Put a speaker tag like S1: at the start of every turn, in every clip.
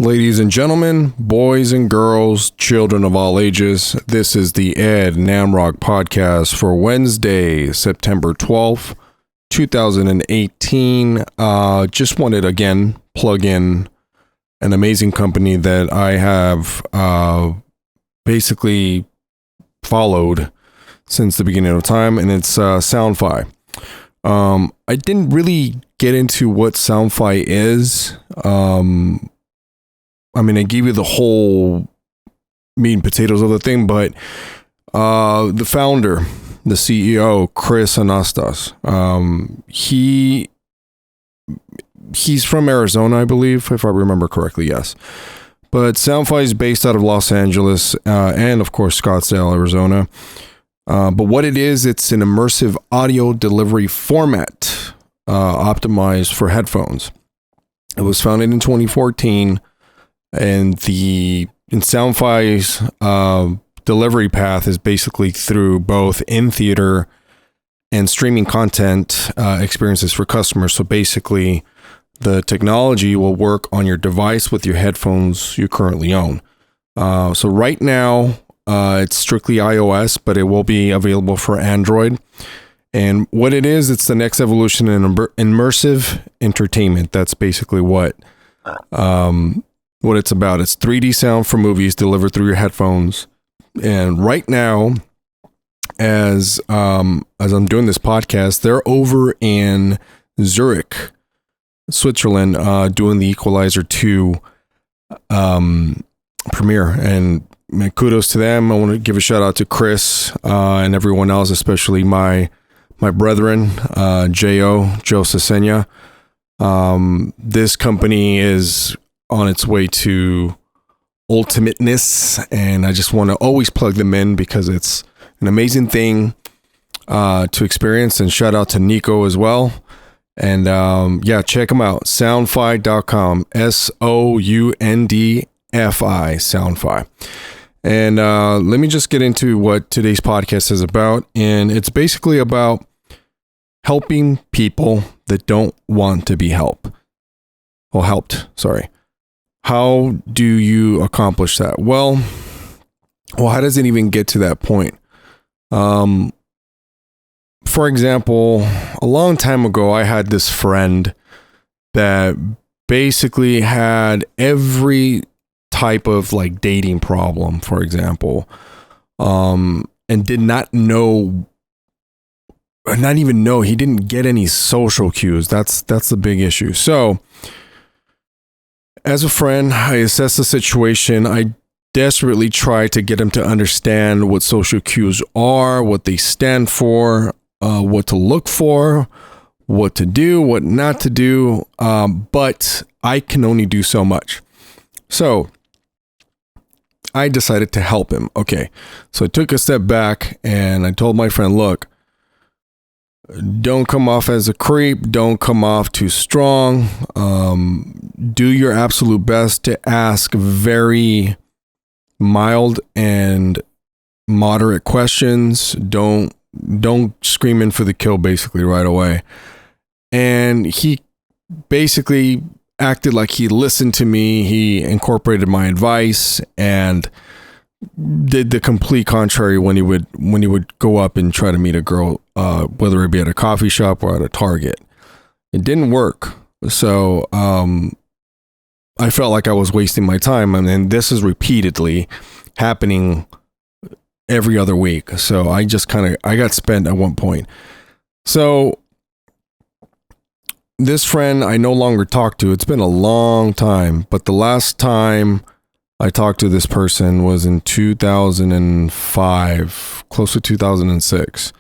S1: Ladies and gentlemen, boys and girls, children of all ages, this is the Ed Namrok podcast for Wednesday, September 12th, 2018. Just wanted again plug in an amazing company that I have basically followed since the beginning of time, and it's Soundfi. I didn't really get into what Soundfi is. I gave you the whole meat and potatoes of the thing, but the founder, the CEO, Chris Anastas, he's from Arizona, I believe, if I remember correctly, yes. But Soundfi is based out of Los Angeles and, of course, Scottsdale, Arizona. But what it is, it's an immersive audio delivery format optimized for headphones. It was founded in 2014. And Soundfi's delivery path is basically through both in-theater and streaming content experiences for customers. So basically, the technology will work on your device with your headphones you currently own. So right now, it's strictly iOS, but it will be available for Android. And what it is, it's the next evolution in immersive entertainment. That's basically what it's about. It's 3D sound for movies delivered through your headphones. And right now, as I'm doing this podcast, they're over in Zurich, Switzerland, doing the Equalizer 2 premiere. And kudos to them. I want to give a shout out to Chris and everyone else, especially my brethren, Joe Cesena. This company is on its way to ultimateness, and I just want to always plug them in because it's an amazing thing to experience. And shout out to Nico as well. And check them out, soundfi.com, SOUNDFI, Soundfi. And let me just get into what today's podcast is about. And it's basically about helping people that don't want to be helped. How do you accomplish that? Well, how does it even get to that point? For example, a long time ago, I had this friend that basically had every type of like dating problem, for example, and did not know, he didn't get any social cues. That's the big issue. So, as a friend, I assess the situation. I desperately try to get him to understand what social cues are, what they stand for, what to look for, what to do, what not to do. But I can only do so much. So I decided to help him. Okay. So I took a step back and I told my friend, look, don't come off as a creep. Don't come off too strong. Do your absolute best to ask very mild and moderate questions. Don't scream in for the kill basically right away. And he basically acted like he listened to me. He incorporated my advice and did the complete contrary when he would go up and try to meet a girl, whether it be at a coffee shop or at a Target. It didn't work. So I felt like I was wasting my time, and then this is repeatedly happening every other week. So I got spent at one point. So this friend I no longer talk to. It's been a long time, but the last time I talked to this person was in 2005, close to 2006.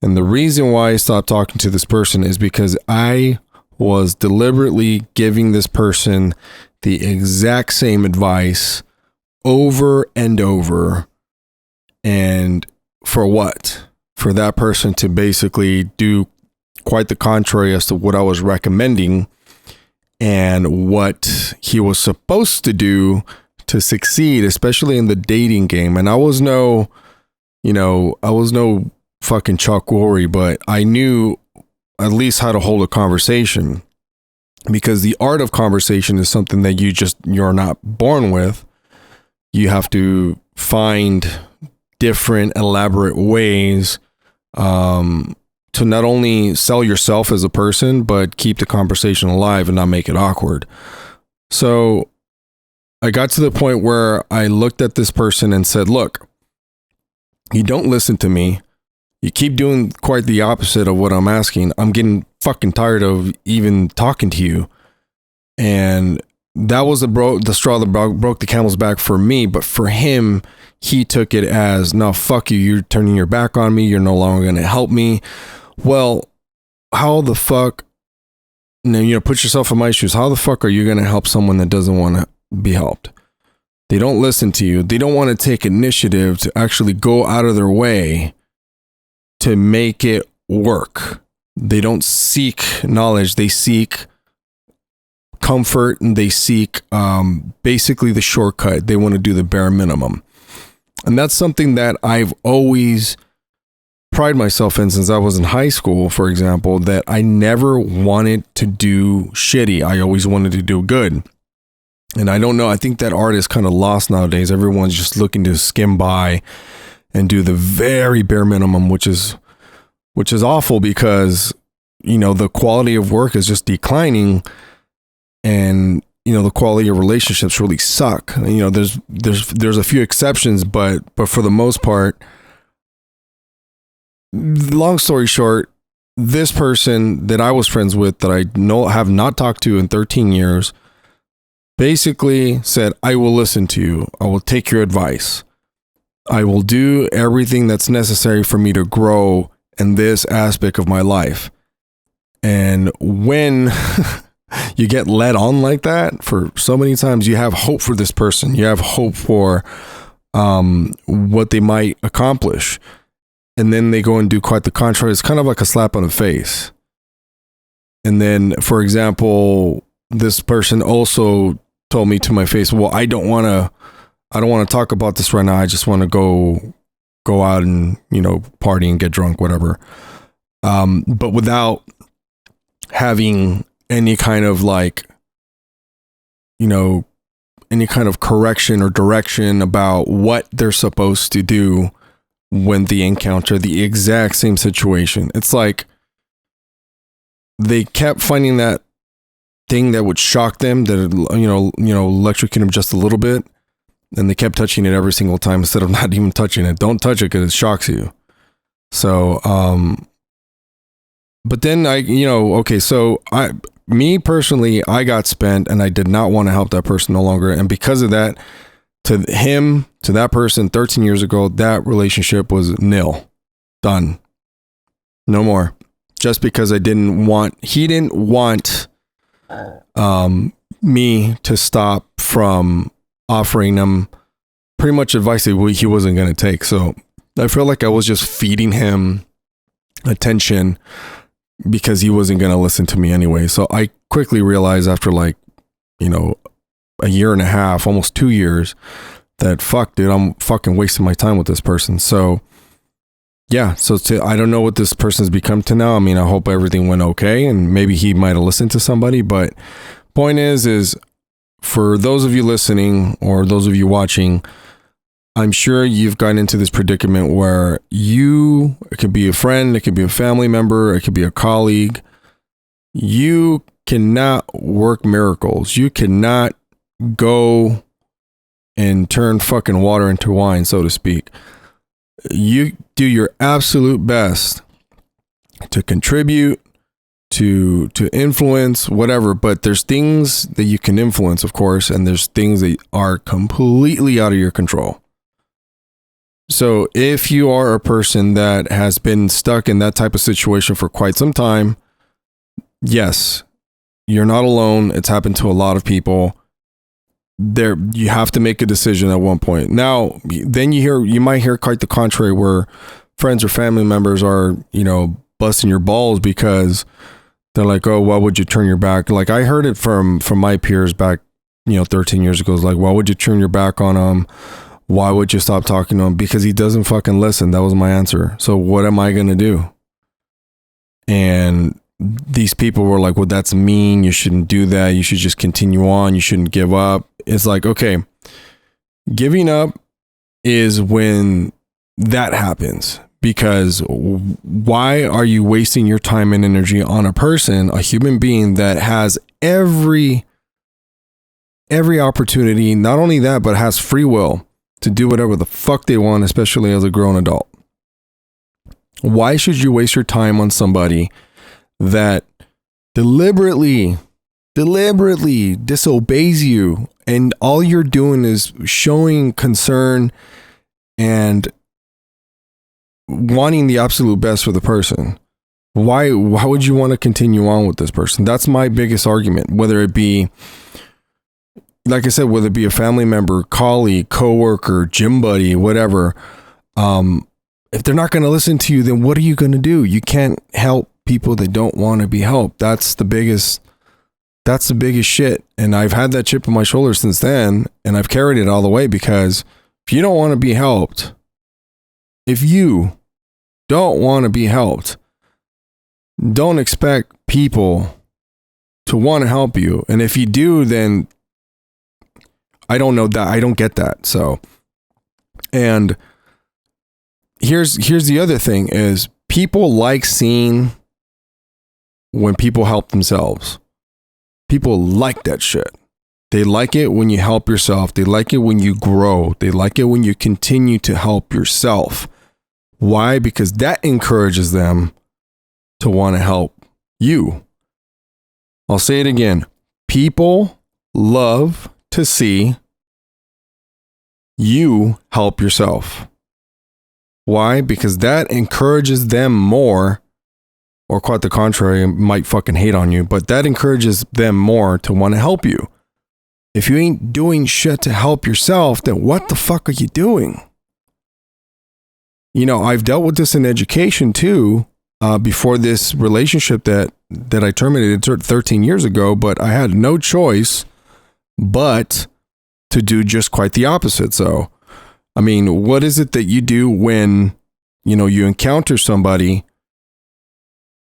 S1: And the reason why I stopped talking to this person is because I was deliberately giving this person the exact same advice over and over. And for what? For that person to basically do quite the contrary as to what I was recommending and what he was supposed to do to succeed, especially in the dating game. And I was no fucking Chuck Woolery, but I knew at least how to hold a conversation. because the art of conversation is something that you're not born with. You have to find different elaborate ways to not only sell yourself as a person, but keep the conversation alive and not make it awkward. So I got to the point where I looked at this person and said, look, you don't listen to me. You keep doing quite the opposite of what I'm asking. I'm getting fucking tired of even talking to you. And that was the straw that broke the camel's back for me. But for him, he took it as, no, fuck you. You're turning your back on me. You're no longer going to help me. Well, how the fuck, put yourself in my shoes. How the fuck are you going to help someone that doesn't want to be helped? They don't listen to you. They don't want to take initiative to actually go out of their way to make it work. They don't seek knowledge. They seek comfort, and they seek basically the shortcut. They want to do the bare minimum. And that's something that I've always pride myself in since I was in high school, for example, that I never wanted to do shitty. I always wanted to do good. And I don't know, I think that art is kind of lost nowadays. Everyone's just looking to skim by and do the very bare minimum, which is awful because, the quality of work is just declining, and, the quality of relationships really suck. There's a few exceptions, but for the most part, long story short, this person that I was friends with that I have not talked to in 13 years basically said, I will listen to you. I will take your advice. I will do everything that's necessary for me to grow in this aspect of my life. And when you get led on like that for so many times, you have hope for this person. You have hope for what they might accomplish. And then they go and do quite the contrary. It's kind of like a slap on the face. And then, for example, this person also told me to my face, well, I don't want to talk about this right now. I just want to go out and, party and get drunk, whatever. But without having any kind of any kind of correction or direction about what they're supposed to do when they encounter the exact same situation. It's like they kept finding that thing that would shock them, that electrocute them just a little bit, and they kept touching it every single time instead of not even touching it. Don't touch it because it shocks you. So but then me personally, I got spent and I did not want to help that person no longer. And because of that, to that person 13 years ago, that relationship was nil. Done. No more. Just because he didn't want me to stop from offering him pretty much advice that he wasn't going to take. So I feel like I was just feeding him attention because he wasn't going to listen to me anyway. So I quickly realized after a year and a half, almost 2 years, that fuck, dude, I'm fucking wasting my time with this person. So yeah, I don't know what this person's become to now. I mean, I hope everything went okay, and maybe he might have listened to somebody, but point is for those of you listening or those of you watching, I'm sure you've gotten into this predicament where it could be a friend, it could be a family member, it could be a colleague. You cannot work miracles. You cannot go and turn fucking water into wine, so to speak. You do your absolute best to contribute, to influence, whatever, but there's things that you can influence, of course, and there's things that are completely out of your control. So if you are a person that has been stuck in that type of situation for quite some time, yes, you're not alone. It's happened to a lot of people. You have to make a decision at one point. Now, then you might hear quite the contrary, where friends or family members are, busting your balls because they're like, oh, why would you turn your back? Like I heard it from my peers back, 13 years ago. It's like, why would you turn your back on him? Why would you stop talking to him? Because he doesn't fucking listen. That was my answer. So what am I going to do? And these people were like, well, that's mean. You shouldn't do that. You should just continue on. You shouldn't give up. It's like, okay, giving up is when that happens, because why are you wasting your time and energy on a person, a human being that has every opportunity, not only that, but has free will to do whatever the fuck they want, especially as a grown adult? Why should you waste your time on somebody that deliberately disobeys you, and all you're doing is showing concern and wanting the absolute best for the person? Why would you want to continue on with this person? That's my biggest argument. Whether it be, like I said, whether it be a family member, colleague, coworker, gym buddy, whatever, if they're not going to listen to you, then what are you going to do? You can't help people that don't want to be helped. That's the biggest shit. And I've had that chip on my shoulder since then, and I've carried it all the way, because if you don't want to be helped, don't expect people to want to help you. And if you do, then I don't know that. I don't get that. So, and here's the other thing is, people like seeing when people help themselves. People like that shit. They like it when you help yourself. They like it when you grow. They like it when you continue to help yourself. Why? Because that encourages them to want to help you. I'll say it again. People love to see you help yourself. Why? Because that encourages them more, or quite the contrary, might fucking hate on you, but that encourages them more to want to help you. If you ain't doing shit to help yourself, then what the fuck are you doing? You know, I've dealt with this in education too, before this relationship that I terminated 13 years ago, but I had no choice but to do just quite the opposite. So, I mean, what is it that you do when, you know, you encounter somebody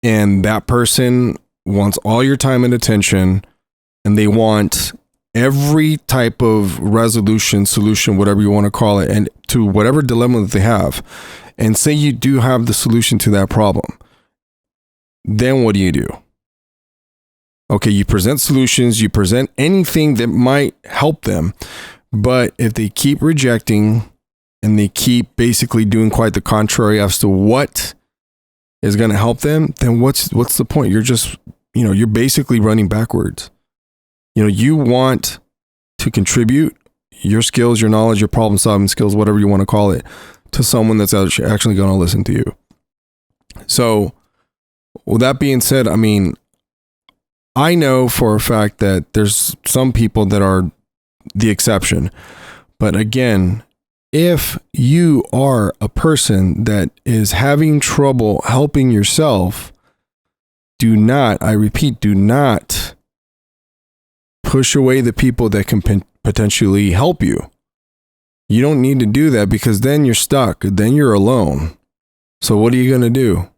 S1: and that person wants all your time and attention, and they want every type of solution, whatever you want to call it, and to whatever dilemma that they have, and say you do have the solution to that problem, then what do? Okay, you present solutions, you present anything that might help them, but if they keep rejecting and they keep basically doing quite the contrary as to what is going to help them, then what's the point? You're just, you know, you're basically running backwards. You know, you want to contribute your skills, your knowledge, your problem solving skills, whatever you want to call it, to someone that's actually going to listen to you. So, with that being said, I mean, I know for a fact that there's some people that are the exception. But again, if you are a person that is having trouble helping yourself, I repeat, do not push away the people that can potentially help you. You don't need to do that, because then you're stuck. Then you're alone. So what are you going to do?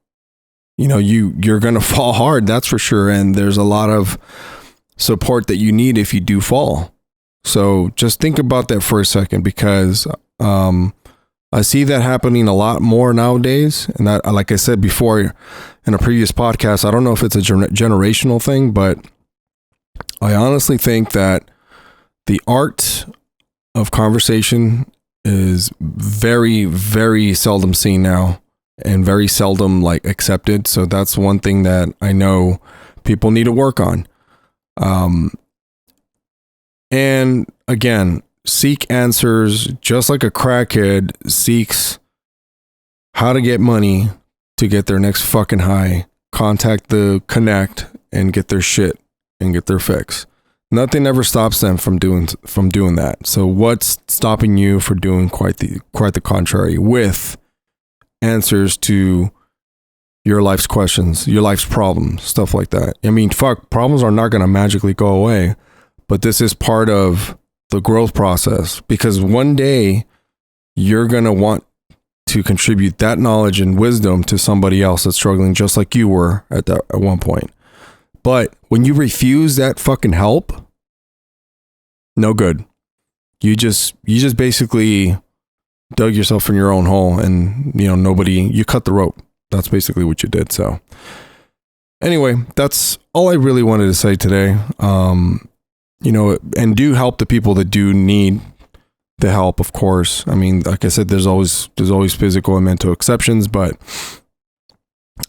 S1: You know, you're going to fall hard, that's for sure. And there's a lot of support that you need if you do fall. So just think about that for a second, because I see that happening a lot more nowadays. And that, like I said before in a previous podcast, I don't know if it's a generational thing, but I honestly think that the art of conversation is very, very seldom seen now, and very seldom accepted. So that's one thing that I know people need to work on. And again, seek answers just like a crackhead seeks how to get money to get their next fucking high. Contact the connect and get their shit and get their fix. Nothing ever stops them from doing that. So what's stopping you for doing quite the contrary with answers to your life's questions, your life's problems, stuff like that? I mean, problems are not going to magically go away, but this is part of the growth process, because one day you're going to want to contribute that knowledge and wisdom to somebody else that's struggling just like you were at one point. But when you refuse that fucking help, no good. You just basically dug yourself in your own hole, and you cut the rope. That's basically what you did. So anyway, that's all I really wanted to say today. And do help the people that do need the help, of course. I mean, like I said, there's always physical and mental exceptions, but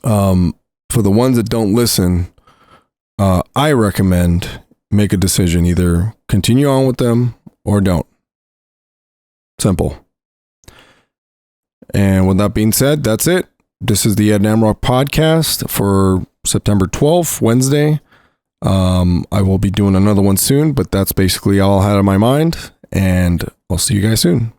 S1: for the ones that don't listen, I recommend make a decision, either continue on with them or don't. Simple. And with that being said, that's it. This is the Ed Namrok podcast for September 12th, Wednesday. I will be doing another one soon, but that's basically all I had in my mind, and I'll see you guys soon.